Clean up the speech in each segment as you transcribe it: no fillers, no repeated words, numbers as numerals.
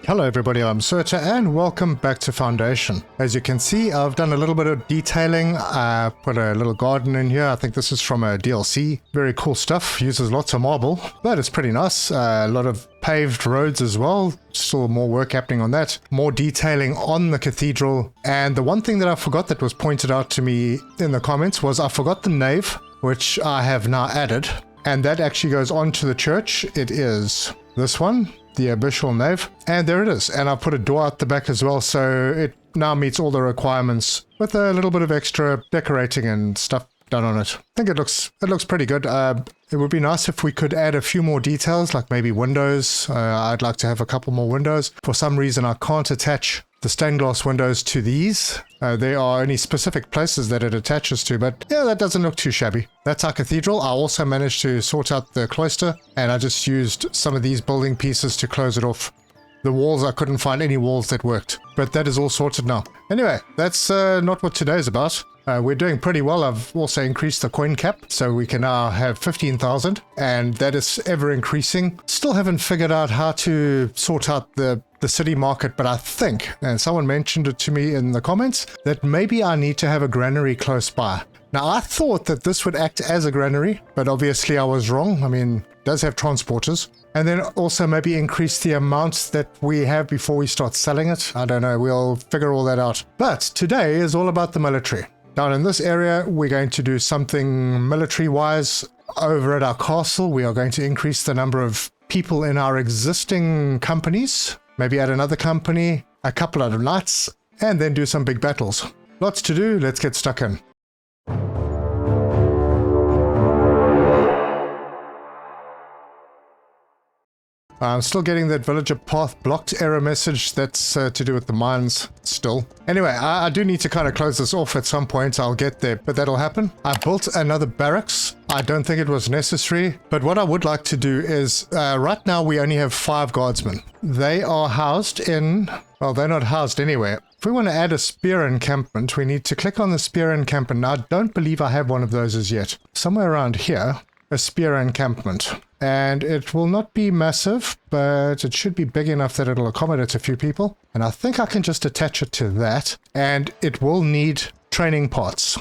Hello everybody, I'm Serta and welcome back to Foundation. As you can see, I've done a little bit of detailing. I put a little garden in here. I think this is from a DLC. Very cool stuff, uses lots of marble, but it's pretty nice. A lot of paved roads as well. Still more work happening on that. More detailing on the cathedral. And the one thing that I forgot that was pointed out to me in the comments was I forgot the nave, which I have now added. And that actually goes on to the church. It is this one, the abyssal nave, and there it is. And I put a door out the back as well, so it now meets all the requirements with a little bit of extra decorating and stuff done on it. I think it looks pretty good. It would be nice if we could add a few more details, like maybe windows. I'd like to have a couple more windows. For some reason I can't attach the stained glass windows to these. There are only specific places that it attaches to, but yeah, that doesn't look too shabby. That's our cathedral. I also managed to sort out the cloister, and I just used some of these building pieces to close it off. The walls, I couldn't find any walls that worked, but that is all sorted now. Anyway, that's not what today's about. We're doing pretty well. I've also increased the coin cap, so we can now have 15,000, and that is ever increasing. Still haven't figured out how to sort out the city market, but I think, and someone mentioned it to me in the comments, that maybe I need to have a granary close by. Now, I thought that this would act as a granary, but obviously I was wrong. I mean, it does have transporters. And then also maybe increase the amounts that we have before we start selling it. I don't know, we'll figure all that out. But today is all about the military. Down in this area, we're going to do something military-wise. Over at our castle, we are going to increase the number of people in our existing companies. Maybe add another company, a couple of knights, and then do some big battles. Lots to do, let's get stuck in. I'm still getting that villager path blocked error message. That's to do with the mines still. Anyway, I do need to kind of close this off at some point. I'll get there, but that'll happen. I built another barracks. I don't think it was necessary, but what I would like to do is, right now we only have 5 guardsmen. They are housed in, well, they're not housed anywhere. If we want to add a spear encampment, we need to click on the spear encampment. Now, I don't believe I have one of those as yet. Somewhere around here, a spear encampment. And it will not be massive, but it should be big enough that it'll accommodate a few people. And I think I can just attach it to that. And it will need training parts.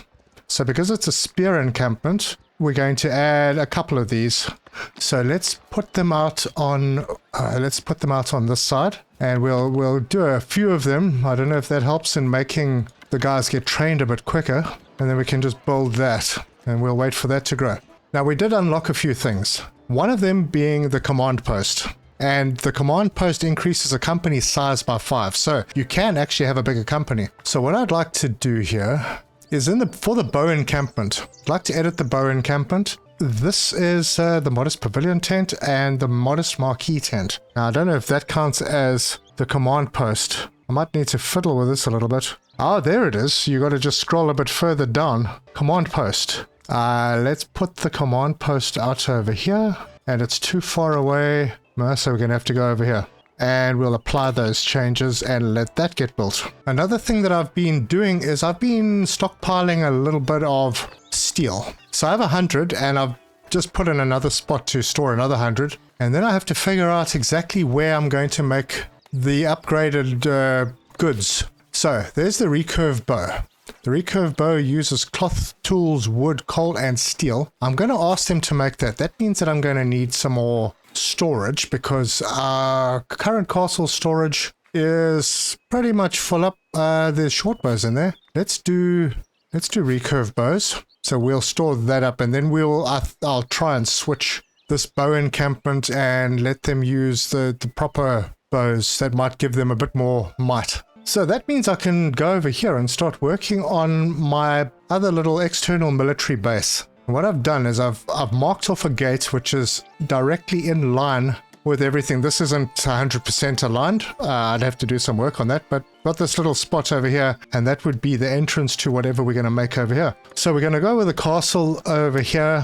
So because it's a spear encampment, we're going to add a couple of these. So let's put them out on this side, and we'll do a few of them. I don't know if that helps in making the guys get trained a bit quicker, and then we can just build that, and we'll wait for that to grow. Now, we did unlock a few things. One of them being the command post. And the command post increases a company's size by 5. So you can actually have a bigger company. So what I'd like to do here is for the bow encampment, I'd like to edit the bow encampment. This is the modest pavilion tent and the modest marquee tent. Now, I don't know if that counts as the command post. I might need to fiddle with this a little bit. Oh, there it is. You got to just scroll a bit further down. Command post. Let's put the command post out over here, and it's too far away, so we're going to have to go over here. And we'll apply those changes and let that get built. Another thing that I've been doing is I've been stockpiling a little bit of steel. So I have 100, and I've just put in another spot to store another 100. And then I have to figure out exactly where I'm going to make the upgraded goods. So there's the recurve bow. The recurve bow uses cloth, tools, wood, coal, and steel. I'm going to ask them to make that. That means that I'm going to need some more storage, because our current castle storage is pretty much full up. There's short bows in there. Let's do recurve bows. So we'll store that up, and then I'll try and switch this bow encampment and let them use the proper bows. That might give them a bit more might. So that means I can go over here and start working on my other little external military base. And what I've done is I've marked off a gate which is directly in line with everything. This isn't 100% aligned. I'd have to do some work on that, but got this little spot over here, and that would be the entrance to whatever we're going to make over here. So we're going to go with a castle over here,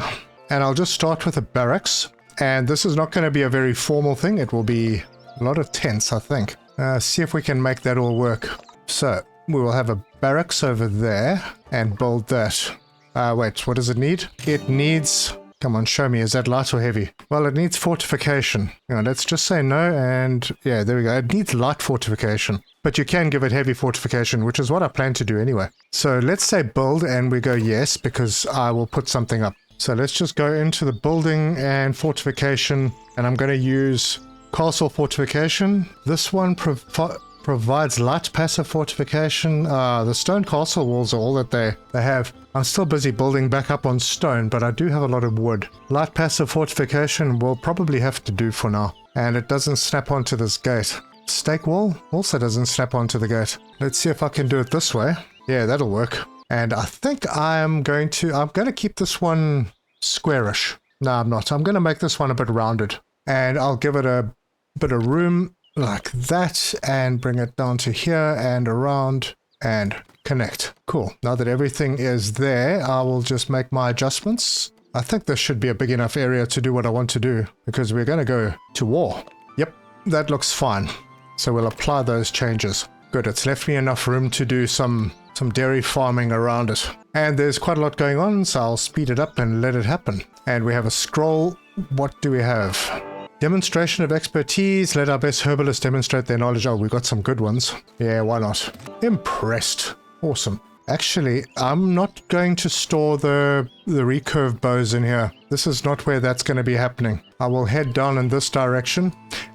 and I'll just start with a barracks. And this is not going to be a very formal thing. It will be a lot of tents, I think. See if we can make that all work. So we will have a barracks over there and build that. Wait, what does it need? It needs Come on, show me. Is that light or heavy? Well, it needs fortification. Let's just say no, and yeah, there we go. It needs light fortification, but you can give it heavy fortification, which is what I plan to do anyway. So let's say build, and we go yes, because I will put something up. So let's just go into the building and fortification, and I'm going to use castle fortification. This one provides light passive fortification. The stone castle walls are all that they have. I'm still busy building back up on stone, but I do have a lot of wood. Light passive fortification will probably have to do for now. And it doesn't snap onto this gate. Stake wall also doesn't snap onto the gate. Let's see if I can do it this way. Yeah, that'll work. And I think I'm going to keep this one squarish. No, I'm not. I'm going to make this one a bit rounded. And I'll give it a bit of room like that, and bring it down to here and around and connect. Cool. Now that everything is there, I will just make my adjustments. I think this should be a big enough area to do what I want to do, because we're going to go to war. Yep, that looks fine. So we'll apply those changes. Good, it's left me enough room to do some dairy farming around it. And there's quite a lot going on, so I'll speed it up and let it happen. And we have a scroll. What do we have? Demonstration of expertise. Let our best herbalists demonstrate their knowledge. Oh, we got some good ones. Yeah, why not? Impressed. Awesome. Actually, I'm not going to store the recurve bows in here. This is not where that's going to be happening. I will head down in this direction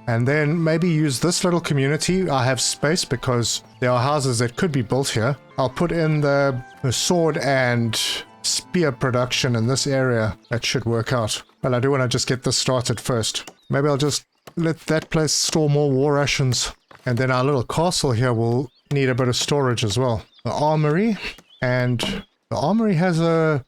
and then maybe use this little community. I have space because there are houses that could be built here. I'll put in the sword and spear production in this area. That should work out. Well, I do want to just get this started first. Maybe I'll just let that place store more war rations. And then our little castle here will need a bit of storage as well. The armory, and the armory has a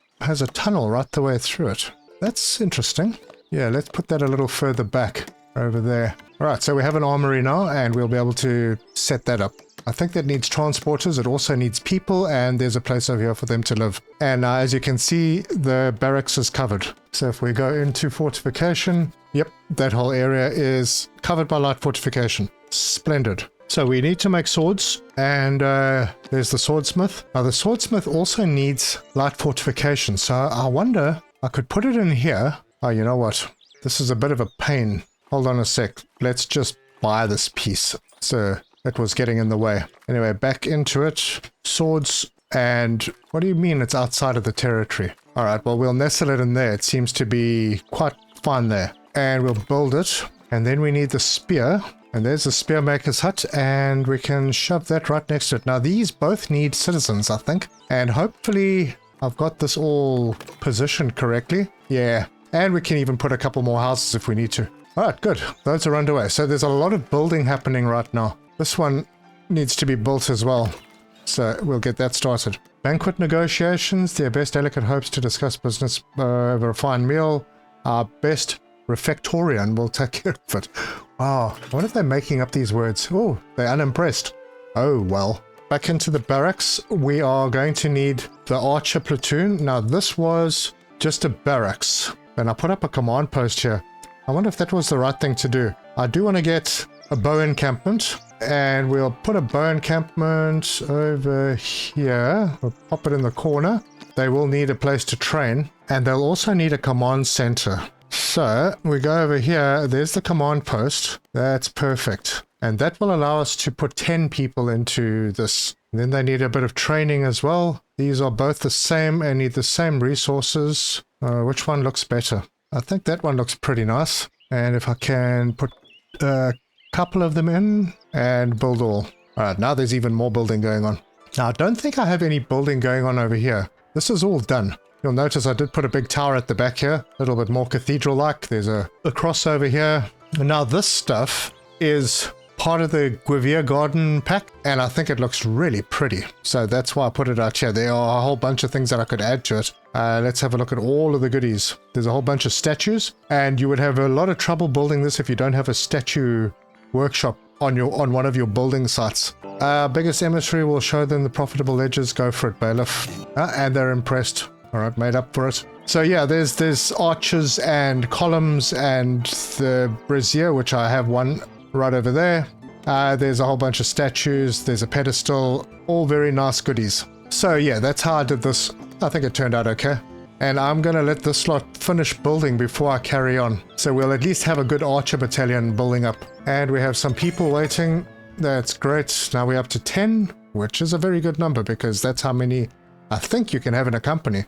tunnel right the way through it. That's interesting. Yeah, let's put that a little further back over there. All right, so we have an armory now, and we'll be able to set that up. I think that needs transporters. It also needs people, and there's a place over here for them to live. And as you can see, the barracks is covered. So if we go into fortification, yep, that whole area is covered by light fortification. Splendid. So we need to make swords, and there's the swordsmith. Now the swordsmith also needs light fortification, so I wonder, I could put it in here. Oh, you know what? This is a bit of a pain. Hold on a sec. Let's just buy this piece. So it was getting in the way. Anyway, back into it. Swords, and what do you mean it's outside of the territory? All right, well, we'll nestle it in there. It seems to be quite fine there. And we'll build it, and then we need the spear. And there's the spearmaker's hut, and we can shove that right next to it. Now, these both need citizens, I think. And hopefully, I've got this all positioned correctly. Yeah, and we can even put a couple more houses if we need to. All right, good. Those are underway. So there's a lot of building happening right now. This one needs to be built as well. So we'll get that started. Banquet negotiations. Their best delicate hopes to discuss business over a fine meal. Our best refectorian will take care of it. Wow, I wonder if they're making up these words. Oh, they're unimpressed. Oh, well. Back into the barracks, we are going to need the archer platoon. Now, this was just a barracks, and I put up a command post here. I wonder if that was the right thing to do. I do want to get a bow encampment, and we'll put a bow encampment over here. We'll pop it in the corner. They will need a place to train, and they'll also need a command center. So we go over here, there's the command post. That's perfect. And that will allow us to put 10 people into this. And then they need a bit of training as well. These are both the same and need the same resources. Which one looks better? I think that one looks pretty nice. And if I can put a couple of them in and build all. All right, now there's even more building going on. Now, I don't think I have any building going on over here. This is all done. You'll notice I did put a big tower at the back here, a little bit more cathedral-like. There's a crossover here. And now this stuff is part of the Guivia Garden pack, and I think it looks really pretty. So that's why I put it out here. There are a whole bunch of things that I could add to it. Let's have a look at all of the goodies. There's a whole bunch of statues, and you would have a lot of trouble building this if you don't have a statue workshop on one of your building sites. Biggest emissary will show them the profitable ledges. Go for it, bailiff. And they're impressed. All right, made up for it. So yeah, there's arches and columns and the brazier, which I have one right over there. There's a whole bunch of statues. There's a pedestal. All very nice goodies. So yeah, that's how I did this. I think it turned out okay. And I'm going to let this lot finish building before I carry on. So we'll at least have a good archer battalion building up. And we have some people waiting. That's great. Now we're up to 10, which is a very good number because that's how many I think you can have in a company.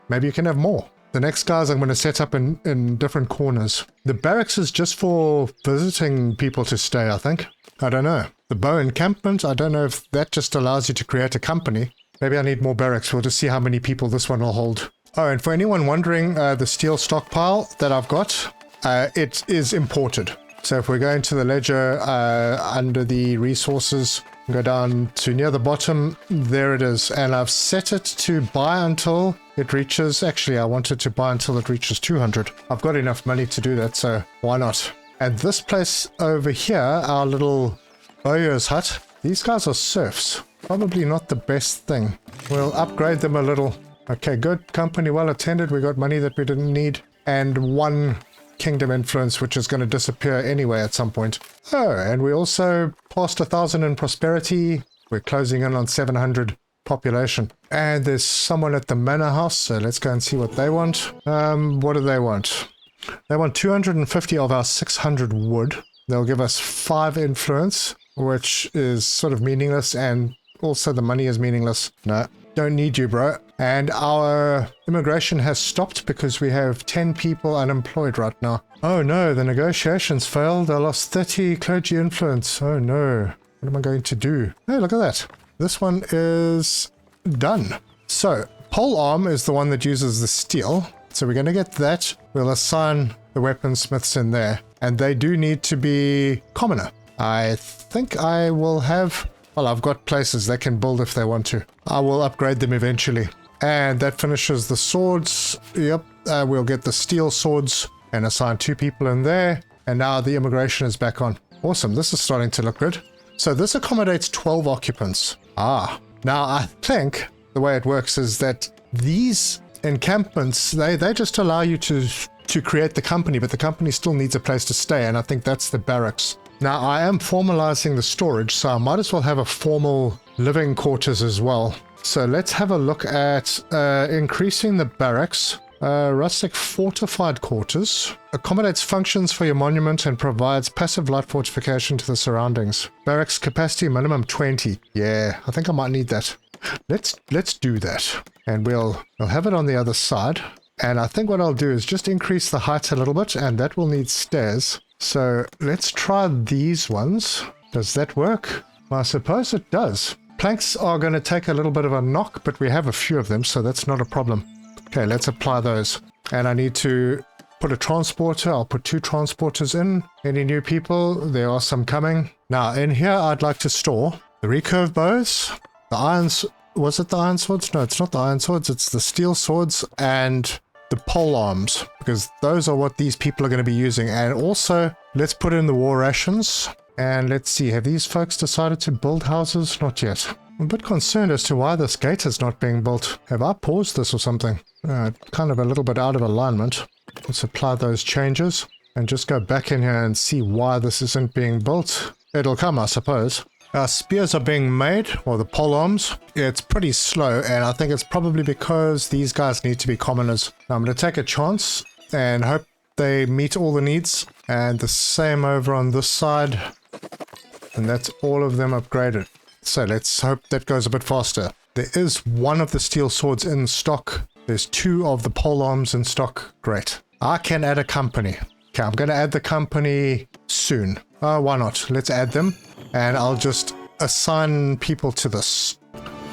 Maybe you can have more. The next guys I'm going to set up in different corners. The barracks is just for visiting people to stay, I think. I don't know. The bow encampment, I don't know if that just allows you to create a company. Maybe I need more barracks. We'll just see how many people this one will hold. Oh, and for anyone wondering, the steel stockpile that I've got, it is imported. So if we're going to the ledger under the resources, go down to near the bottom, there it is. And I've set it to buy until it reaches, actually I wanted to buy until it reaches 200. I've got enough money to do that, so why not? And this place over here, our little bowyer's hut, these guys are serfs. Probably not the best thing. We'll upgrade them a little. Okay, good. Company well attended. We got money that we didn't need. And 1 kingdom influence, which is going to disappear anyway at some point. Oh, and we also passed 1,000 in prosperity. We're closing in on 700 population. And there's someone at the manor house, so let's go and see what they want. What do they want? They want 250 of our 600 wood. They'll give us 5 influence, which is sort of meaningless, and also the money is meaningless. No, don't need you, bro. And our immigration has stopped because we have 10 people unemployed right now. Oh no, the negotiations failed. I lost 30 clergy influence. Oh no, what am I going to do? Hey, look at that. This one is done. So, pole arm is the one that uses the steel. So we're going to get that. We'll assign the weaponsmiths in there. And they do need to be commoner. I think I will have... Well, I've got places they can build if they want to. I will upgrade them eventually. And that finishes the swords. Yep, we'll get the steel swords and assign 2 people in there. And now the immigration is back on. Awesome, this is starting to look good. So this accommodates 12 occupants. Ah, now I think the way it works is that these encampments, they just allow you to create the company, but the company still needs a place to stay, and I think that's the barracks. Now I am formalizing the storage, so I might as well have a formal living quarters as well. So let's have a look at increasing the barracks. Rustic fortified quarters. Accommodates functions for your monument and provides passive light fortification to the surroundings. Barracks capacity minimum 20. Yeah, I think I might need that. Let's do that. And we'll have it on the other side. And I think what I'll do is just increase the height a little bit, and that will need stairs. So let's try these ones. Does that work? Well, I suppose it does. Planks are going to take a little bit of a knock, but we have a few of them, so that's not a problem. Okay, let's apply those. And I need to put a transporter. I'll put 2 transporters in. Any new people? There are some coming. Now, in here, I'd like to store the recurve bows, the irons. Was it the iron swords? No, it's not the iron swords. It's the steel swords and the pole arms, because those are what these people are going to be using. And also, let's put in the war rations. And let's see, have these folks decided to build houses? Not yet. I'm a bit concerned as to why this gate is not being built. Have I paused this or something? Kind of a little bit out of alignment. Let's apply those changes and just go back in here and see why this isn't being built. It'll come, I suppose. Our spears are being made, or the pole arms. It's pretty slow, and I think it's probably because these guys need to be commoners. Now I'm going to take a chance and hope they meet all the needs. And the same over on this side. And that's all of them upgraded. So let's hope that goes a bit faster. There is 1 of the steel swords in stock. There's 2 of the pole arms in stock. Great. I can add a company. Okay, I'm going to add the company soon. Why not? Let's add them. And I'll just assign people to this.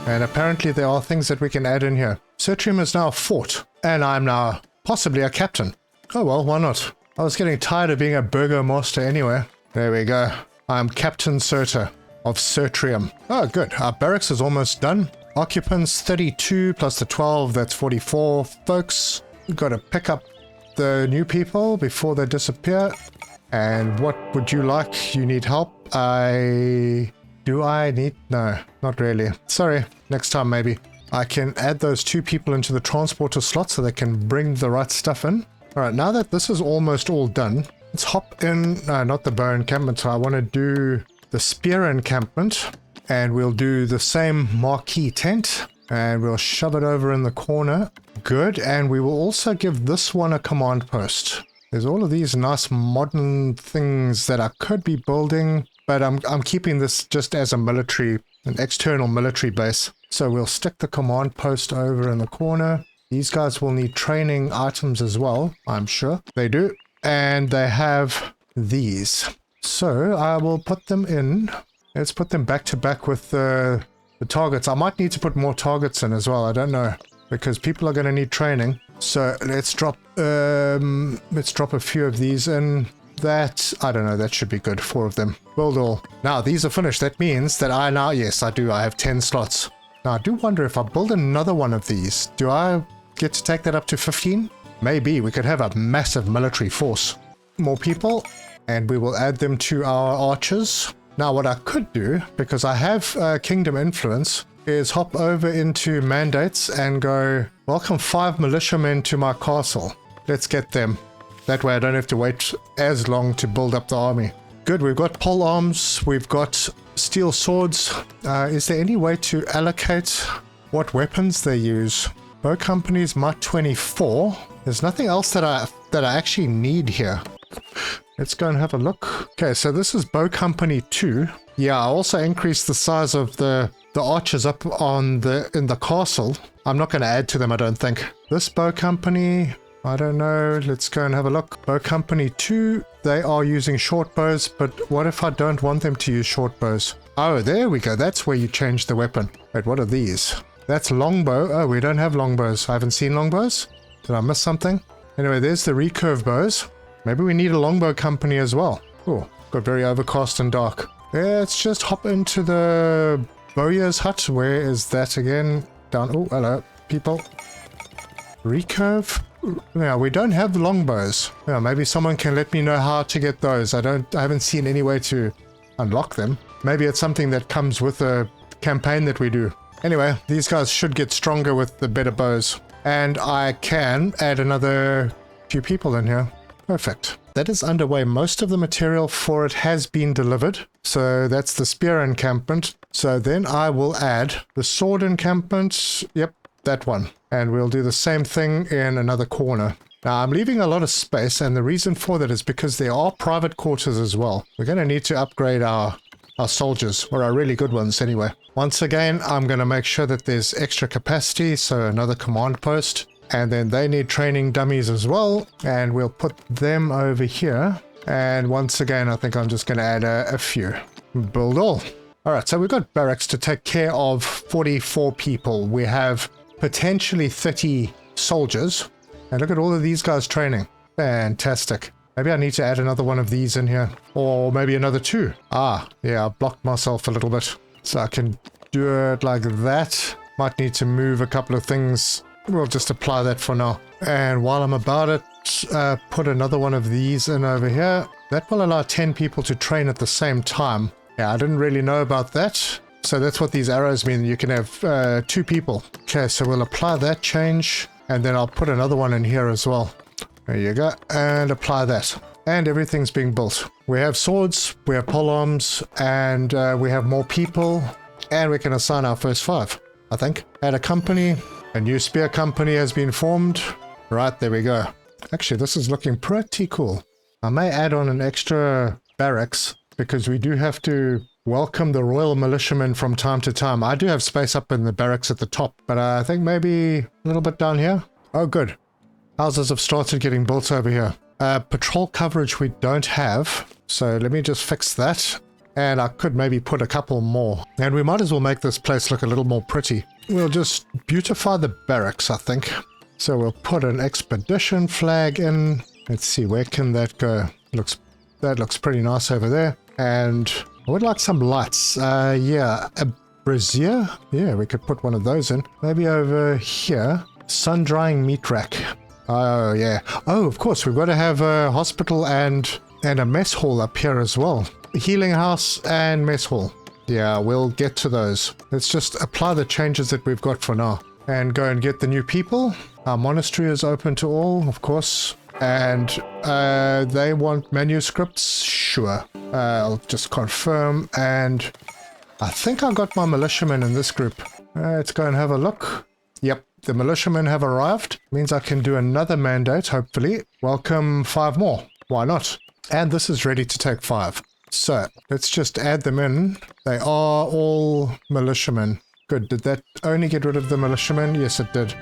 And apparently there are things that we can add in here. Sertrium is now a fort. And I'm now possibly a captain. Oh well, why not? I was getting tired of being a burgomaster anyway. There we go. I'm Captain Surtur of Sertrium. Oh, good. Our barracks is almost done. Occupants 32 plus the 12, that's 44 folks. We've got to pick up the new people before they disappear. And what would you like? You need help? Do I need? No, not really. Sorry, next time maybe. I can add those 2 people into the transporter slot so they can bring the right stuff in. Alright, now that this is almost all done, let's hop in, no, not the bow encampment, I want to do the spear encampment, and we'll do the same marquee tent, and we'll shove it over in the corner. Good, and we will also give this one a command post. There's all of these nice modern things that I could be building, but I'm keeping this just as a military, an external military base. So we'll stick the command post over in the corner. These guys will need training items as well, I'm sure. They do. And they have these. So I will put them in. Let's put them back to back with the targets. I might need to put more targets in as well. I don't know, because people are going to need training. So let's drop a few of these in. That, I don't know, that should be good. 4 of them. Build all. Now these are finished. That means that yes, I do. I have 10 slots. Now I do wonder if I build another one of these, do I get to take that up to 15? Maybe. We could have a massive military force. More people, and we will add them to our archers. Now what I could do, because I have kingdom influence, is hop over into mandates and go, welcome 5 militiamen to my castle. Let's get them. That way I don't have to wait as long to build up the army. Good, we've got pole arms, we've got steel swords. Is there any way to allocate what weapons they use? Bow companies, Mark 24. There's nothing else that I actually need here. Let's go and have a look. Okay, so this is bow company 2. Yeah, I also increased the size of the archers up in the castle. I'm not going to add to them, I don't think. This bow company, I don't know. Let's go and have a look. Bow company 2, they are using short bows, but what if I don't want them to use short bows? Oh, there we go. That's where you change the weapon. Wait, what are these? That's longbow. Oh, we don't have longbows. I haven't seen longbows. Did I miss something? Anyway, there's the recurve bows. Maybe we need a longbow company as well. Oh, got very overcast and dark. Let's just hop into the bowyer's hut. Where is that again? Down. Oh, hello, people. Recurve. Now, we don't have longbows. Yeah, maybe someone can let me know how to get those. I haven't seen any way to unlock them. Maybe it's something that comes with a campaign that we do. Anyway, these guys should get stronger with the better bows. And I can add another few people in here. Perfect. That is underway. Most of the material for it has been delivered. So that's the spear encampment. So then I will add the sword encampment. Yep, that one. And we'll do the same thing in another corner. Now I'm leaving a lot of space, and the reason for that is because there are private quarters as well. We're going to need to upgrade our soldiers, or our really good ones anyway. Once again, I'm going to make sure that there's extra capacity, so another command post. And then they need training dummies as well, and we'll put them over here. And once again, I think I'm just going to add a few. Build all. Alright, so we've got barracks to take care of 44 people. We have potentially 30 soldiers. And look at all of these guys training. Fantastic. Maybe I need to add another one of these in here. Or maybe another 2. Ah, yeah, I blocked myself a little bit. So I can do it like that. Might need to move a couple of things. We'll just apply that for now. And while I'm about it, put another one of these in over here. That will allow 10 people to train at the same time. Yeah, I didn't really know about that. So that's what these arrows mean. You can have 2 people. Okay, so we'll apply that change. And then I'll put another one in here as well. There you go. And apply that. And everything's being built. We have swords, we have polearms, and we have more people. And we can assign our first 5, I think. Add a company. A new spear company has been formed. Right, there we go. Actually, this is looking pretty cool. I may add on an extra barracks, because we do have to welcome the royal militiamen from time to time. I do have space up in the barracks at the top, but I think maybe a little bit down here. Oh, good. Houses have started getting built over here. Patrol coverage we don't have, so let me just fix that. And I could maybe put a couple more. And we might as well make this place look a little more pretty. We'll just beautify the barracks, I think. So we'll put an expedition flag in. Let's see, where can that go? That looks pretty nice over there. And I would like some lights. Yeah, a brazier. Yeah, we could put one of those in. Maybe over here. Sun-drying meat rack. Oh, yeah. Oh, of course, we've got to have a hospital and a mess hall up here as well. Healing house and mess hall. Yeah, we'll get to those. Let's just apply the changes that we've got for now. And go and get the new people. Our monastery is open to all, of course. And they want manuscripts? Sure. I'll just confirm. And I think I got my militiamen in this group. Let's go and have a look. Yep, the militiamen have arrived. Means I can do another mandate, hopefully. Welcome 5 more. Why not? And this is ready to take 5. So, let's just add them in. They are all militiamen. Good. Did that only get rid of the militiamen? Yes, it did.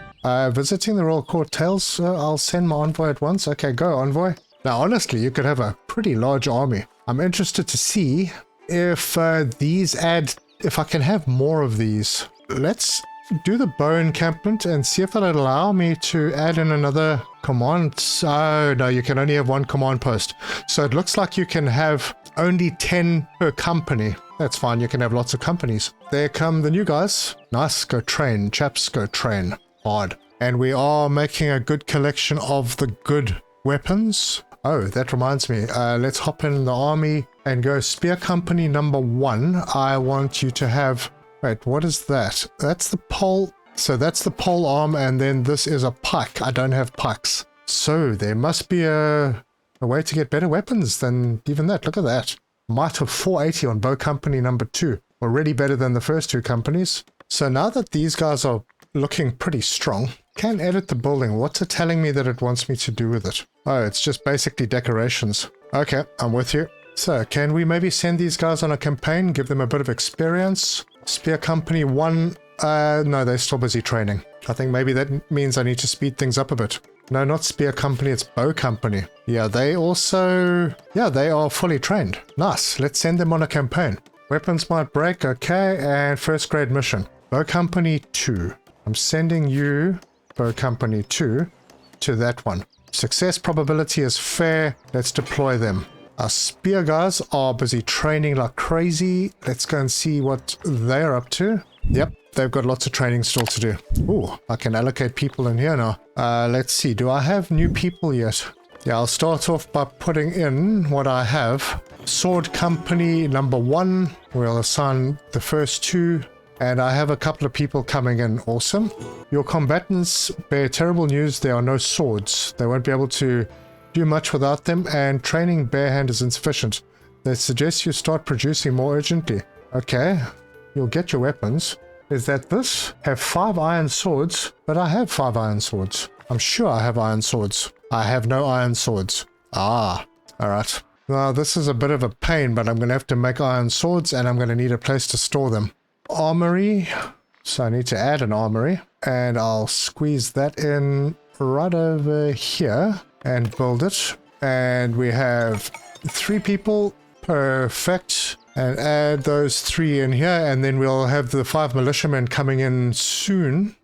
Visiting the Royal Court Tales. I'll send my envoy at once. Okay, go, envoy. Now, honestly, you could have a pretty large army. I'm interested to see if these add... If I can have more of these. Let's do the bow encampment and see if it'll allow me to add in another command. Oh, no, you can only have 1 command post. So it looks like you can have only 10 per company. That's fine, you can have lots of companies. There come the new guys. Nice, go train. Chaps, go train. Hard. And we are making a good collection of the good weapons. Oh, that reminds me. Let's hop in the army and go Spear Company number 1. I want you to have... Wait, what is that? That's the pole. So that's the pole arm, and then this is a pike. I don't have pikes. So there must be a way to get better weapons than even that. Look at that. Might of 480 on Bow Company number 2. Already better than the first 2 companies. So now that these guys are looking pretty strong, can edit the building. What's it telling me that it wants me to do with it? Oh, it's just basically decorations. Okay, I'm with you. So can we maybe send these guys on a campaign, give them a bit of experience? Spear Company 1, no, they're still busy training. I think maybe that means I need to speed things up a bit. No, not Spear Company, it's Bow Company. Yeah, they also... Yeah, they are fully trained. Nice, let's send them on a campaign. Weapons might break, okay, and first grade mission. Bow Company 2. I'm sending you, Bow Company 2, to that one. Success probability is fair. Let's deploy them. Our spear guys are busy training like crazy. Let's go and see what they're up to. Yep, they've got lots of training still to do. Ooh, I can allocate people in here now. Let's see, do I have new people yet? Yeah, I'll start off by putting in what I have. Sword Company number 1. We'll assign the first 2. And I have a couple of people coming in. Awesome. Your combatants bear terrible news. There are no swords. They won't be able to do much without them, and training barehand is insufficient. They suggest you start producing more urgently. Okay, you'll get your weapons. Is that this? Have 5 iron swords, but I have 5 iron swords. I'm sure I have iron swords. I have no iron swords. Ah, alright. Now this is a bit of a pain, but I'm going to have to make iron swords, and I'm going to need a place to store them. Armory. So I need to add an armory, and I'll squeeze that in right over here and build it. And we have 3 people. Perfect. And add those 3 in here, and then we'll have the 5 militiamen coming in soon,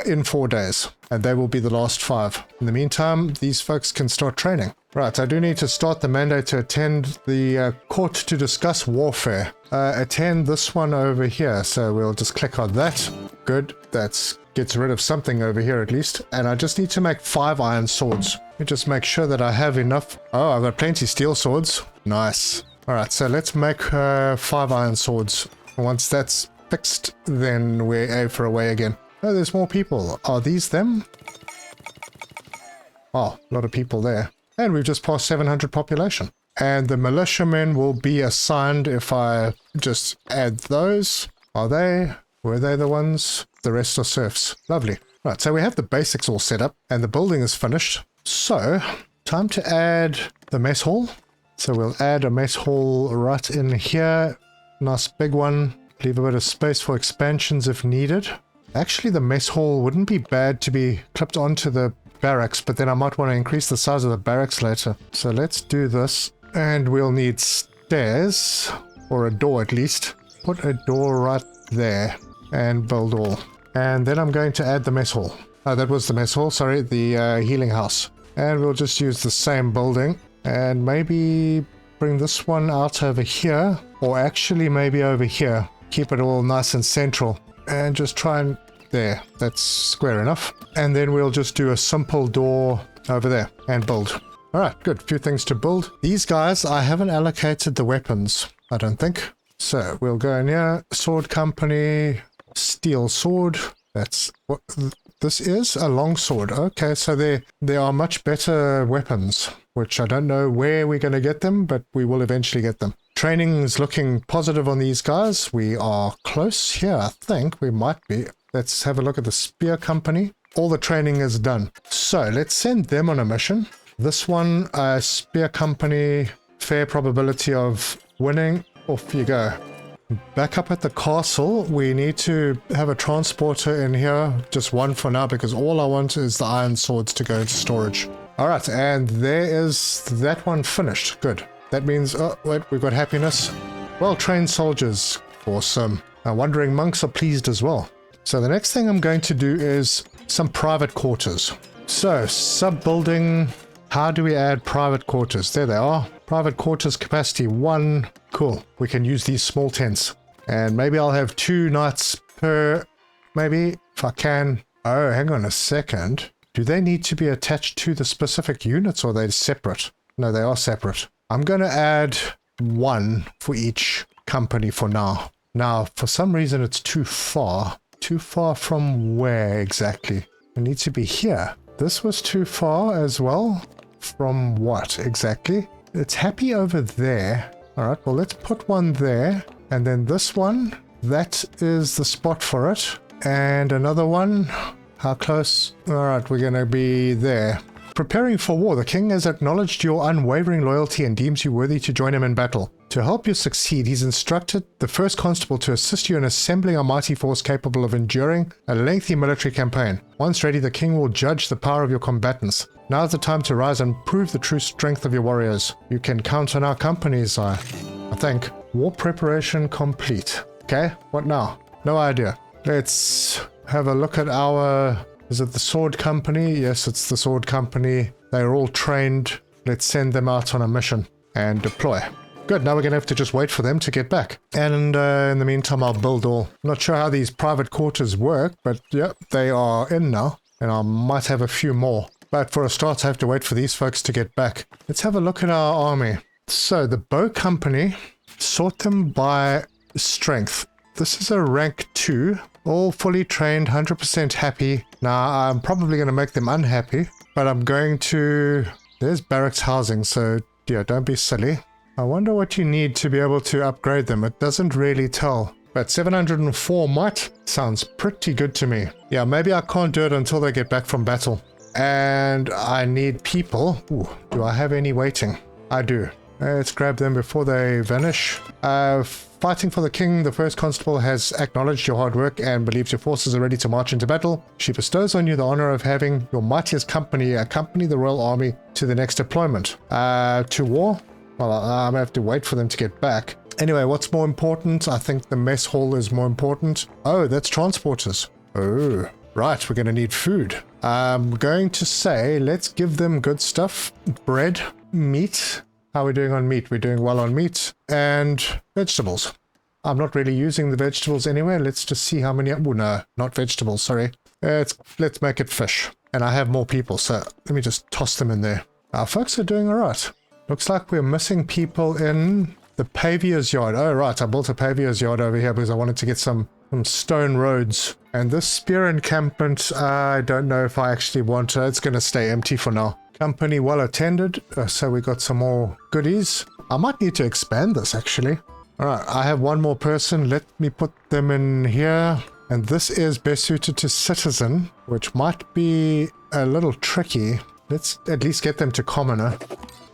in 4 days. And they will be the last 5. In the meantime, these folks can start training. Right, I do need to start the mandate to attend the court to discuss warfare. Attend this one over here, so we'll just click on that. Good, that gets rid of something over here at least. And I just need to make 5 iron swords. Let me just make sure that I have enough. Oh, I've got plenty steel swords. Nice. Alright, so let's make 5 iron swords. Once that's fixed, then we're for away again. Oh, there's more people. Are these them? Oh, a lot of people there. And we've just passed 700 population. And the militiamen will be assigned if I just add those. Are they? Were they the ones? The rest are serfs. Lovely. Right, so we have the basics all set up and the building is finished. So, time to add the mess hall. So we'll add a mess hall right in here. Nice big one. Leave a bit of space for expansions if needed. Actually, the mess hall wouldn't be bad to be clipped onto the barracks, but then I might want to increase the size of the barracks later. So let's do this. And we'll need stairs, or a door at least. Put a door right there and build all. And then I'm going to add the mess hall. Oh, that was the mess hall, sorry, the healing house. And we'll just use the same building. And maybe bring this one out over here, or actually maybe over here. Keep it all nice and central. And just try and... there, that's square enough. And then we'll just do a simple door over there and build. Alright, good. Few things to build. These guys, I haven't allocated the weapons, I don't think. So we'll go in here. Sword Company, steel sword. That's what this is, a long sword. Okay, so there are much better weapons, which I don't know where we're going to get them, but we will eventually get them. Training is looking positive on these guys. We are close here, I think. We might be. Let's have a look at the Spear Company. all the training is done. So let's send them on a mission. This one, spear company, fair probability of winning. Off you go. Back up at the castle, we need to have a transporter in here, just one for now, because all I want is the iron swords to go into storage. All right, and there is that one finished. Good. That means, oh, wait, we've got happiness. Well-trained soldiers. Awesome. Wandering monks are pleased as well. So the next thing I'm going to do is some private quarters. So, sub-building, how do we add private quarters? There they are. Private quarters capacity 1. Cool. We can use these small tents. And maybe I'll have 2 nights per, maybe, if I can. Oh, hang on a second. Do they need to be attached to the specific units or are they separate? No, they are separate. I'm going to add 1 for each company for now. Now, for some reason, it's too far. Too far from where exactly? It needs to be here. This was too far as well. From what exactly? It's happy over there. All right, well, let's put one there. And then this one, that is the spot for it. And another one. How close? All right, we're going to be there. Preparing for war. The king has acknowledged your unwavering loyalty and deems you worthy to join him in battle. To help you succeed, he's instructed the first constable to assist you in assembling a mighty force capable of enduring a lengthy military campaign. Once ready, the king will judge the power of your combatants. Now is the time to rise and prove the true strength of your warriors. You can count on our companies, I think. War preparation complete. Okay, what now? No idea. Let's have a look at our... Is it the sword company? Yes, it's the sword company. They're all trained. Let's send them out on a mission and deploy. Good, now we're going to have to just wait for them to get back. And in the meantime, I'll build all. Not sure how these private quarters work, but yeah, they are in now. And I might have a few more. But for a start, I have to wait for these folks to get back. Let's have a look at our army. So the bow company, sort them by strength. This is a rank 2. All fully trained, 100% happy. Now, I'm probably going to make them unhappy, but I'm going to... There's barracks housing, so yeah, don't be silly. I wonder what you need to be able to upgrade them. It doesn't really tell. But 704 might sounds pretty good to me. Yeah, maybe I can't do it until they get back from battle. And I need people. Ooh, do I have any waiting? I do. Let's grab them before they vanish. Fighting for the king, the first constable has acknowledged your hard work and believes your forces are ready to march into battle. She bestows on you the honor of having your mightiest company accompany the royal army to the next deployment. To war? Well, I'm gonna have to wait for them to get back. Anyway, what's more important? I think the mess hall is more important. Oh, that's transporters. Oh, right, we're gonna need food. I'm going to say, let's give them good stuff. Bread, meat. How are we doing on meat? We're doing well on meat. And vegetables. I'm not really using the vegetables anyway. Let's just see how many... Oh, no, not vegetables, sorry. Let's make it fish. And I have more people, so let me just toss them in there. Our folks are doing all right. Looks like we're missing people in the paviour's yard. Oh, right, I built a paviour's yard over here because I wanted to get some stone roads. And this spear encampment, I don't know if I actually want to. It's going to stay empty for now. Company well attended, so we got some more goodies. I might need to expand this actually. Alright, I have one more person. Let me put them in here. And this is best suited to citizen, which might be a little tricky. Let's at least get them to commoner.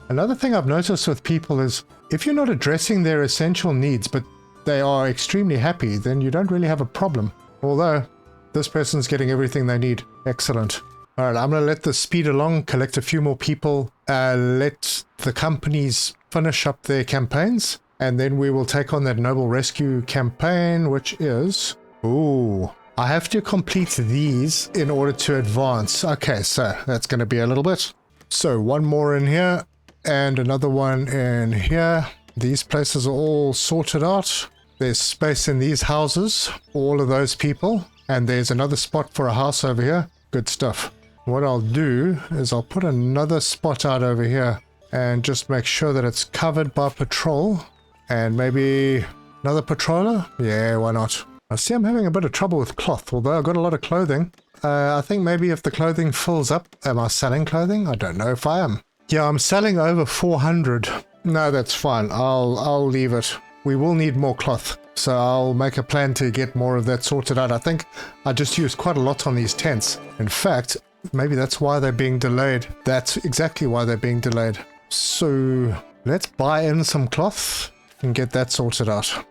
Another thing I've noticed with people is if you're not addressing their essential needs, but they are extremely happy, then you don't really have a problem. Although this person's getting everything they need. Excellent. All right, I'm going to let this speed along, collect a few more people, let the companies finish up their campaigns, and then we will take on that Noble Rescue campaign, which is... Ooh, I have to complete these in order to advance. Okay, so that's going to be a little bit. So one more in here, and another one in here. These places are all sorted out. There's space in these houses, all of those people, and there's another spot for a house over here. Good stuff. What I'll do is I'll put another spot out over here and just make sure that it's covered by patrol and maybe another patroller. Yeah, why not? I see I'm having a bit of trouble with cloth, although I've got a lot of clothing. I think maybe if the clothing fills up, am I selling clothing? I don't know if I am. Yeah, I'm selling over 400. No, that's fine. I'll leave it. we will need more cloth. So I'll make a plan to get more of that sorted out. I think I just used quite a lot on these tents. In fact, maybe that's why they're being delayed. That's exactly why they're being delayed. So let's buy in some cloth and get that sorted out.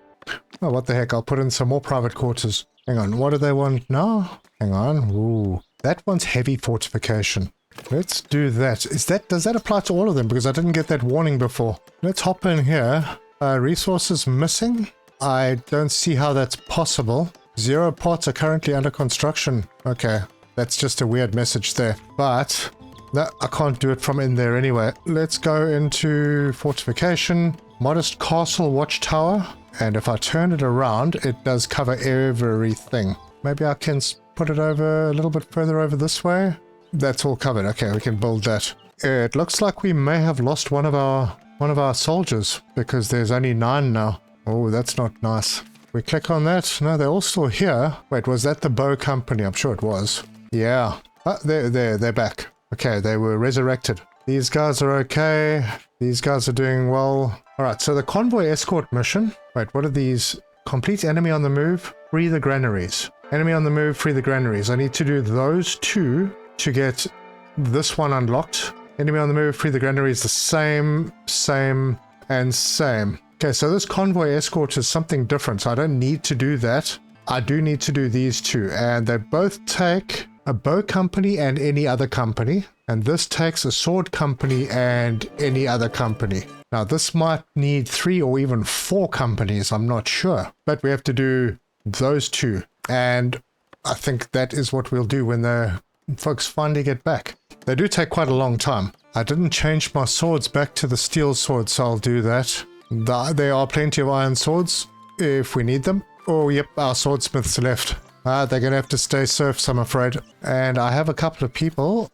Oh, what the heck, I'll put in some more private quarters. Hang on, what do they want now? Hang on, ooh, that one's heavy fortification. Let's do that. Does that apply to all of them? Because I didn't get that warning before. Let's hop in here. Resources missing? I don't see how that's possible. 0 pots are currently under construction. Okay, that's just a weird message there. But no, I can't do it from in there anyway. Let's go into fortification. Modest castle watchtower. And if I turn it around, it does cover everything. Maybe I can put it over a little bit further over this way. That's all covered. Okay, we can build that. It looks like we may have lost one of our soldiers because there's only 9 now. Oh, that's not nice. We click on that. No, they're all still here. Wait, was that the bow company? I'm sure it was. Yeah. Oh, they're back. Okay, they were resurrected. These guys are okay. These guys are doing well. All right, so the convoy escort mission. Wait, what are these? Complete enemy on the move, free the granaries. Enemy on the move, free the granaries. I need to do those 2 to get this one unlocked. Enemy on the move, free the granaries, the same, and same. Okay, so this convoy escort is something different, so I don't need to do that. I do need to do these 2, and they both take a bow company and any other company, and this takes a sword company and any other company. Now, this might need 3 or even 4 companies, I'm not sure, but we have to do those 2, and I think that is what we'll do when the folks finally get back. They do take quite a long time. I didn't change my swords back to the steel swords, so I'll do that. There are plenty of iron swords if we need them. Oh, yep, our swordsmiths left. They're going to have to stay serfs, I'm afraid. And I have a couple of people.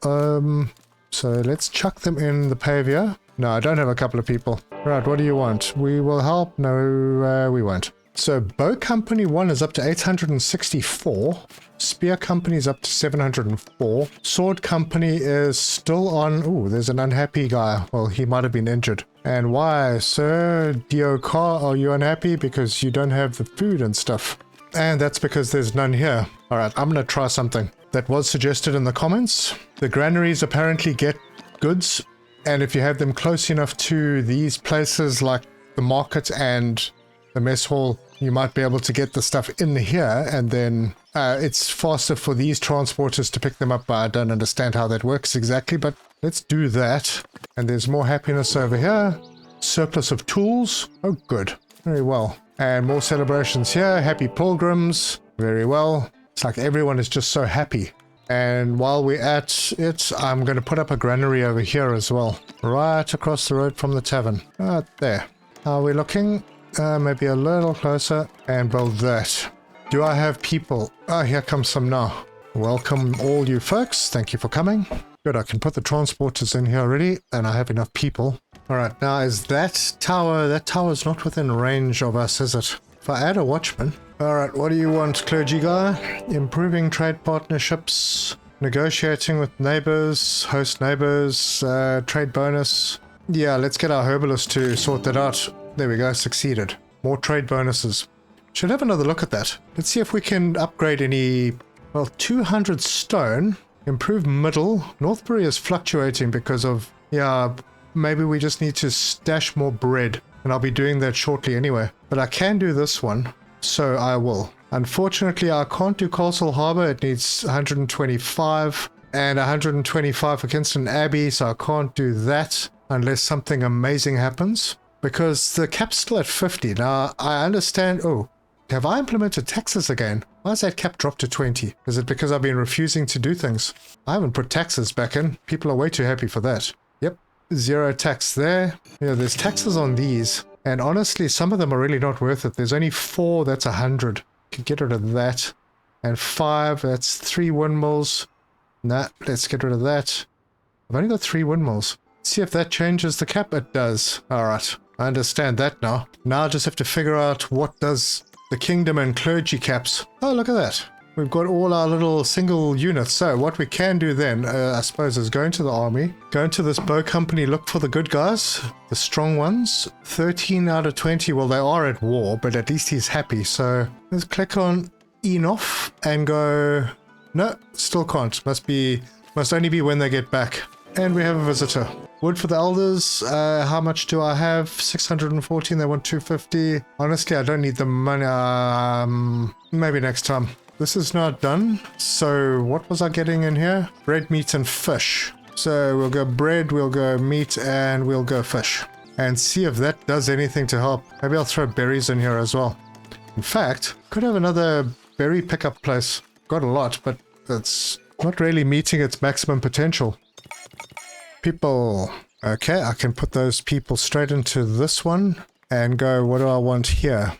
So let's chuck them in the pavia. No, I don't have a couple of people. Right, what do you want? We will help? No, we won't. So bow company 1 is up to 864. Spear company is up to 704. Sword company is still on... Ooh, there's an unhappy guy. Well, he might have been injured. And why, sir? Diokar, are you unhappy because you don't have the food and stuff? And that's because there's none here. Alright, I'm going to try something that was suggested in the comments. The granaries apparently get goods, and if you have them close enough to these places like the market and the mess hall, you might be able to get the stuff in here, and then it's faster for these transporters to pick them up. I don't understand how that works exactly, but let's do that. And there's more happiness over here. Surplus of tools. Oh, good. Very well. And more celebrations here. Happy pilgrims. Very well. It's like everyone is just so happy. And while we're at it, I'm going to put up a granary over here as well. Right across the road from the tavern. Right there. How are we looking? Maybe a little closer. And build that. Do I have people? Ah, here comes some now. Welcome all you folks. Thank you for coming. Good, I can put the transporters in here already, and I have enough people. Alright, now is that tower's not within range of us, is it? If I add a watchman. Alright, what do you want, clergy guy? Improving trade partnerships, negotiating with neighbors, host neighbors, trade bonus. Yeah, let's get our herbalist to sort that out. There we go, succeeded. More trade bonuses. Should have another look at that. Let's see if we can upgrade any... Well, 200 stone. Improve middle. Northbury is fluctuating because of... Yeah, maybe we just need to stash more bread. And I'll be doing that shortly anyway. But I can do this one, so I will. Unfortunately, I can't do Castle Harbour. It needs 125 and 125 for Kingston Abbey, so I can't do that unless something amazing happens. Because the cap's still at 50. Now, I understand... Oh, have I implemented taxes again? Why has that cap dropped to 20? Is it because I've been refusing to do things? I haven't put taxes back in. People are way too happy for that. Yep, 0 tax there. Yeah, there's taxes on these. And honestly, some of them are really not worth it. There's only 4, that's 100. Can get rid of that. And 5, that's 3 windmills. Nah, let's get rid of that. I've only got 3 windmills. Let's see if that changes the cap. It does. Alright, I understand that now. Now I just have to figure out what does... The kingdom and clergy caps. Oh, look at that. we've got all our little single units. So what we can do then, I suppose, is go into the army, go into this bow company, look for the good guys, the strong ones. 13 out of 20, well, they are at war, but at least he's happy. So let's click on Enough and go, no, still can't. Must only be when they get back. And we have a visitor. Wood for the elders. How much do I have? 614. They want 250. Honestly, I don't need the money. Maybe next time. This is not done. So what was I getting in here? Bread, meat, and fish. So we'll go bread, we'll go meat, and we'll go fish. And see if that does anything to help. Maybe I'll throw berries in here as well. In fact, could have another berry pickup place. Got a lot, but it's not really meeting its maximum potential. People. Okay, I can put those people straight into this one and go, what do I want here?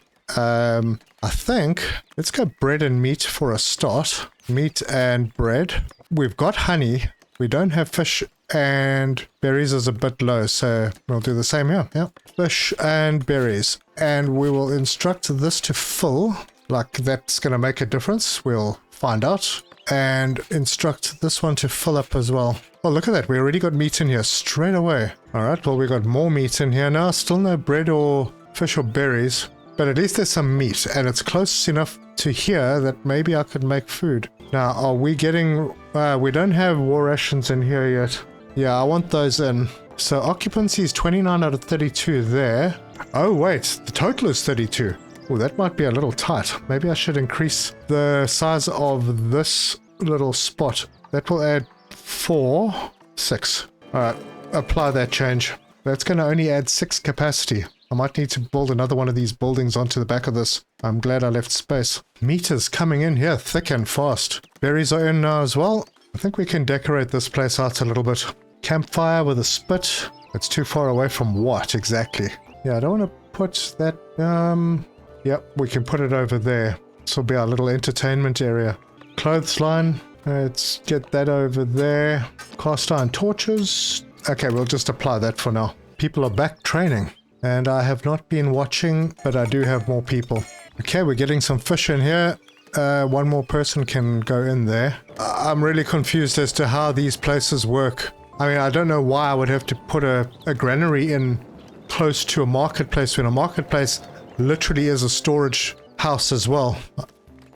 I think, let's go bread and meat for a start. Meat and bread. We've got honey. We don't have fish, and berries is a bit low, so we'll do the same here. Yeah, fish and berries. And we will instruct this to fill, like that's going to make a difference. We'll find out. And instruct this one to fill up as well. Oh, look at that. We already got meat in here straight away. All right, well, we got more meat in here now. Still no bread or fish or berries, but at least there's some meat, and it's close enough to here that maybe I could make food. Now, are we getting... we don't have war rations in here yet. Yeah, I want those in. So occupancy is 29 out of 32 there. Oh, wait, the total is 32. Oh, that might be a little tight. Maybe I should increase the size of this little spot. That will add 4, 6. All right, apply that change. That's going to only add 6 capacity. I might need to build another one of these buildings onto the back of this. I'm glad I left space. Meat is coming in here thick and fast. Berries are in now as well. I think we can decorate this place out a little bit. Campfire with a spit. It's too far away from what exactly? Yeah, I don't want to put that... Yep, we can put it over there. This will be our little entertainment area. Clothes line. Let's get that over there. Cast iron torches. Okay, we'll just apply that for now. People are back training. And I have not been watching, but I do have more people. Okay, we're getting some fish in here. One more person can go in there. I'm really confused as to how these places work. I mean, I don't know why I would have to put a granary in close to a marketplace when a marketplace literally is a storage house as well.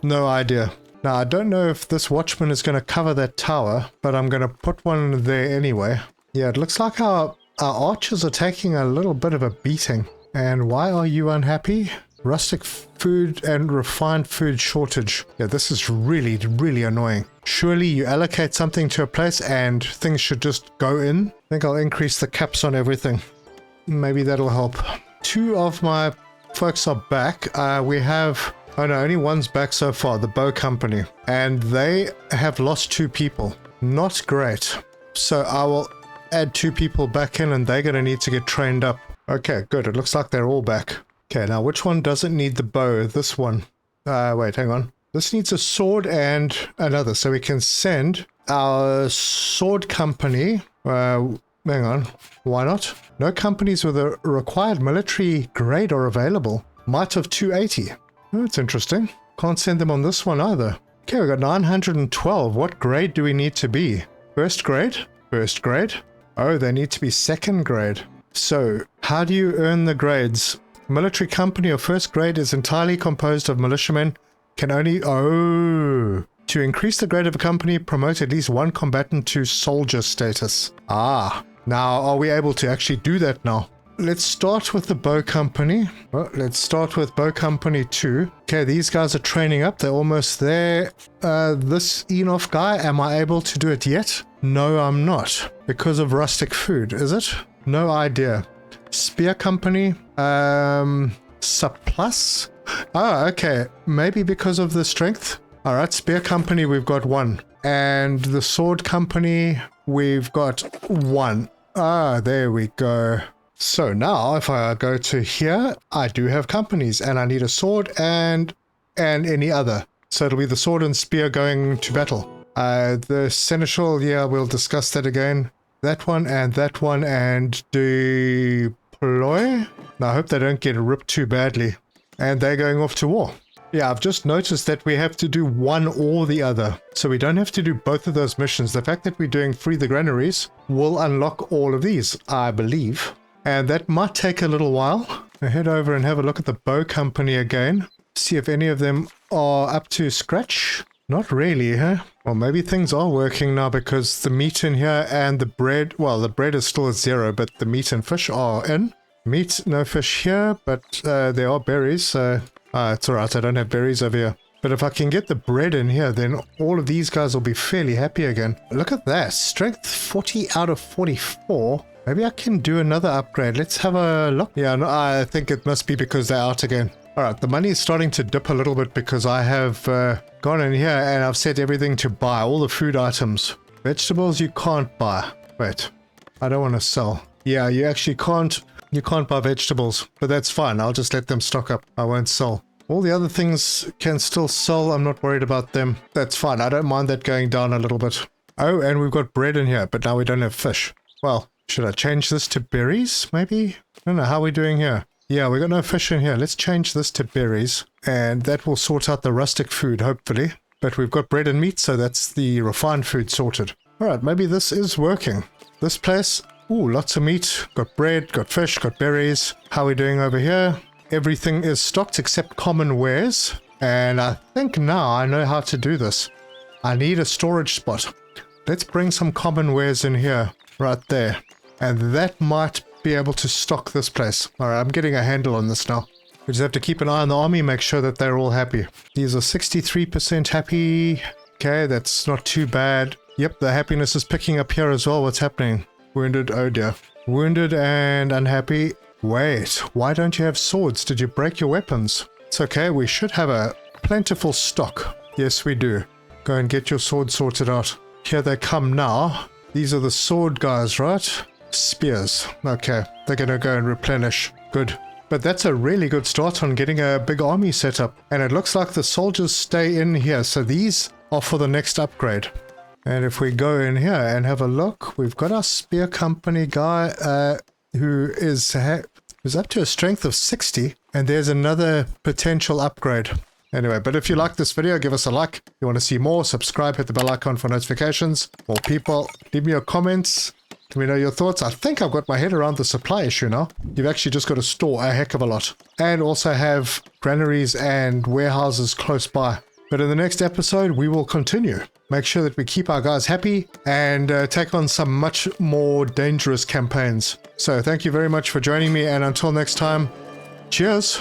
No idea. Now, I don't know if this watchman is going to cover that tower, but I'm going to put one there anyway. Yeah, it looks like our archers are taking a little bit of a beating. And why are you unhappy? Rustic food and refined food shortage. Yeah, this is really, really annoying. Surely you allocate something to a place and things should just go in. I think I'll increase the caps on everything. Maybe that'll help. 2 of my folks are back. We have... Oh no, only one's back so far, the bow company. And they have lost 2 people. Not great. So I will add 2 people back in and they're going to need to get trained up. Okay, good. It looks like they're all back. Okay, now which one doesn't need the bow? This one. Wait, hang on. This needs a sword and another. So we can send our sword company... hang on. Why not? No companies with a required military grade are available. Might of 280. Oh, that's interesting. Can't send them on this one either. Okay, we got 912. What grade do we need to be? First grade? First grade? Oh, they need to be second grade. So, how do you earn the grades? Military company of first grade is entirely composed of militiamen. Can only... Oh... To increase the grade of a company, promote at least one combatant to soldier status. Ah, now are we able to actually do that now? Let's start with the bow company. Well, let's start with bow company 2. Okay, these guys are training up. They're almost there. This Enough guy, am I able to do it yet? No, I'm not. Because of rustic food, is it? No idea. Spear company. Surplus? Oh, okay. Maybe because of the strength. All right, spear company, we've got 1. And the sword company, we've got 1. Ah, there we go. So now, if I go to here, I do have companies, and I need a sword and any other. So it'll be the sword and spear going to battle. The seneschal, yeah, we'll discuss that again. That one, and deploy. Now, I hope they don't get ripped too badly. And they're going off to war. Yeah, I've just noticed that we have to do one or the other. So we don't have to do both of those missions. The fact that we're doing free the granaries will unlock all of these, I believe. And that might take a little while. I'll head over and have a look at the bow company again. See if any of them are up to scratch. Not really, huh? Well, maybe things are working now because the meat in here and the bread... Well, the bread is still at 0, but the meat and fish are in. Meat, no fish here, but there are berries, so... it's alright, I don't have berries over here. But if I can get the bread in here, then all of these guys will be fairly happy again. Look at that. Strength 40 out of 44. Maybe I can do another upgrade. Let's have a look. Yeah, no, I think it must be because they're out again. Alright, the money is starting to dip a little bit because I have gone in here and I've set everything to buy. All the food items. Vegetables you can't buy. Wait, I don't want to sell. Yeah, you actually can't. You can't buy vegetables, but that's fine. I'll just let them stock up. I won't sell. All the other things can still sell. I'm not worried about them. That's fine. I don't mind that going down a little bit. Oh, and we've got bread in here, but now we don't have fish. Well, should I change this to berries, maybe? I don't know. How are we doing here? Yeah, we got no fish in here. Let's change this to berries, and that will sort out the rustic food, hopefully. But we've got bread and meat, so that's the refined food sorted. All right, maybe this is working. This place... Ooh, lots of meat, got bread, got fish, got berries. How are we doing over here? Everything is stocked except common wares. And I think now I know how to do this. I need a storage spot. Let's bring some common wares in here, right there. And that might be able to stock this place. Alright, I'm getting a handle on this now. We just have to keep an eye on the army, make sure that they're all happy. These are 63% happy. Okay, that's not too bad. Yep, the happiness is picking up here as well. What's happening? Wounded, oh dear. Wounded and unhappy. Wait, why don't you have swords? Did you break your weapons? It's okay, we should have a plentiful stock. Yes, we do. Go and get your sword sorted out. Here they come now. These are the sword guys, right? Spears. Okay, they're gonna go and replenish. Good. But that's a really good start on getting a big army set up. And it looks like the soldiers stay in here, so these are for the next upgrade. And if we go in here and have a look, we've got our spear company guy who's up to a strength of 60, and there's another potential upgrade. Anyway, but if you like this video, give us a like. If you want to see more, subscribe, hit the bell icon for notifications. More people, leave me your comments. Let me know your thoughts. I think I've got my head around the supply issue now. You've actually just got to store a heck of a lot. And also have granaries and warehouses close by. But in the next episode, we will continue. Make sure that we keep our guys happy and take on some much more dangerous campaigns. So thank you very much for joining me, and until next time, cheers!